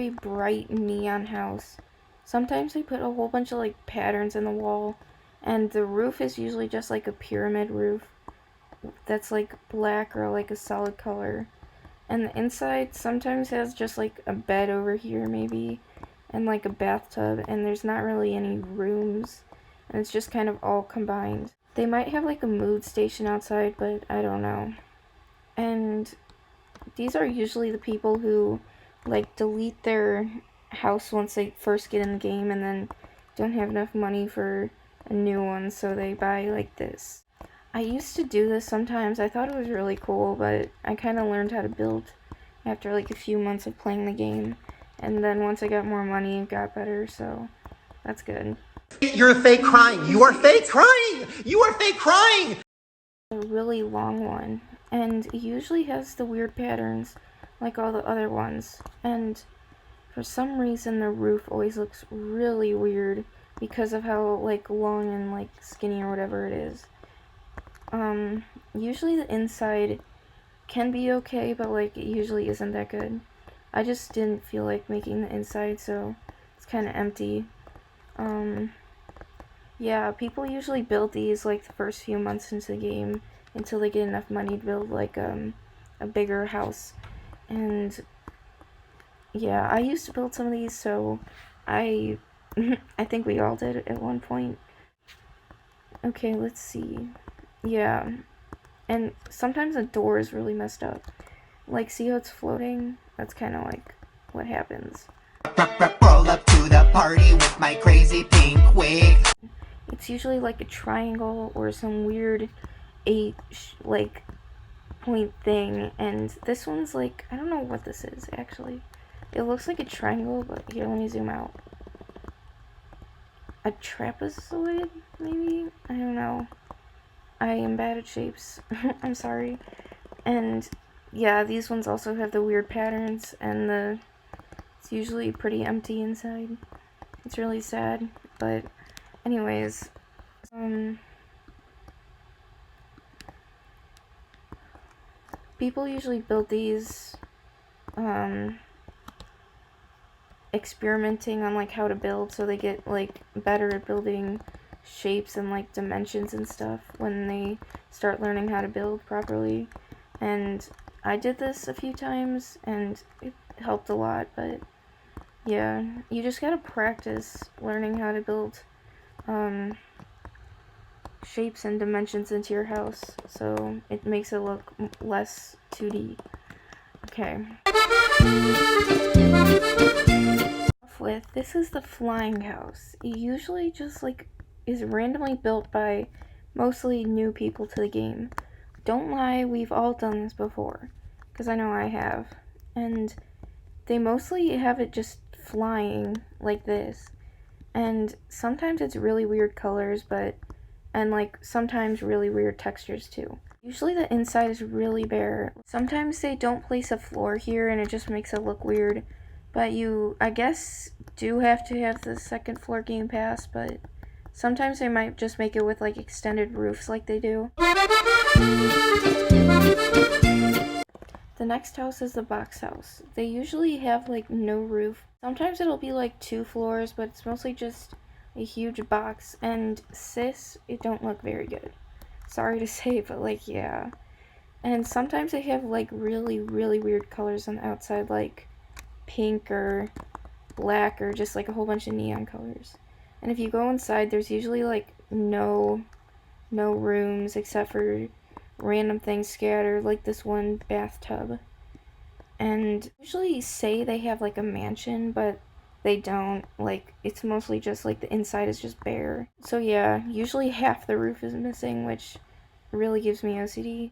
really bright neon house. Sometimes they put a whole bunch of like patterns in the wall, and the roof is usually just like a pyramid roof that's like black or like a solid color. And the inside sometimes has just like a bed over here maybe, and like a bathtub, and there's not really any rooms, and it's just kind of all combined. They might have like a mood station outside, but I don't know. And these are usually the people who like delete their house once they first get in the game and then don't have enough money for a new one, so they buy like this. I used to do this sometimes. I thought it was really cool, but I kind of learned how to build after like a few months of playing the game, and then once I got more money it got better, so that's good. You're fake crying. You are fake crying. You are fake crying. A really long one, and it usually has the weird patterns like all the other ones, and for some reason the roof always looks really weird because of how like long and like skinny or whatever it is. Usually the inside can be okay, but like it usually isn't that good. I just didn't feel like making the inside, so it's kind of empty. Yeah, people usually build these like the first few months into the game until they get enough money to build like a bigger house. And yeah, I used to build some of these, so I I think we all did at one point. Okay, let's see. Yeah, and sometimes the door is really messed up. Like, see how it's floating? That's kind of like what happens. Roll up to the party with my crazy pink wig. It's usually like a triangle or some weird 8 like point thing, and this one's like, I don't know what this is actually. It looks like a triangle, but here, let me zoom out. A trapezoid, maybe? I don't know. I am bad at shapes. I'm sorry. And yeah, these ones also have the weird patterns, and it's usually pretty empty inside. It's really sad, but anyways, people usually build these, experimenting on like how to build, so they get like better at building shapes and like dimensions and stuff when they start learning how to build properly. And I did this a few times and it helped a lot, but yeah, you just gotta practice learning how to build shapes and dimensions into your house, so it makes it look less 2D. Okay. With this is the flying house. It usually just like is randomly built by mostly new people to the game. Don't lie, we've all done this before, because I know I have. And they mostly have it just flying like this, and sometimes it's really weird colors, and like sometimes really weird textures too. Usually the inside is really bare. Sometimes they don't place a floor here and it just makes it look weird, but you, I guess, do have to have the second floor game pass, but sometimes they might just make it with like extended roofs like they do. The next house is the box house. They usually have like no roof. Sometimes it'll be like 2 floors, but it's mostly just a huge box, and it don't look very good. Sorry to say, but like, yeah. And sometimes they have like really, really weird colors on the outside, like pink or black or just like a whole bunch of neon colors. And if you go inside, there's usually like no rooms except for random things scattered, like this one bathtub. And usually say they have like a mansion, but they don't. Like, it's mostly just like the inside is just bare. So yeah, usually half the roof is missing, which really gives me OCD.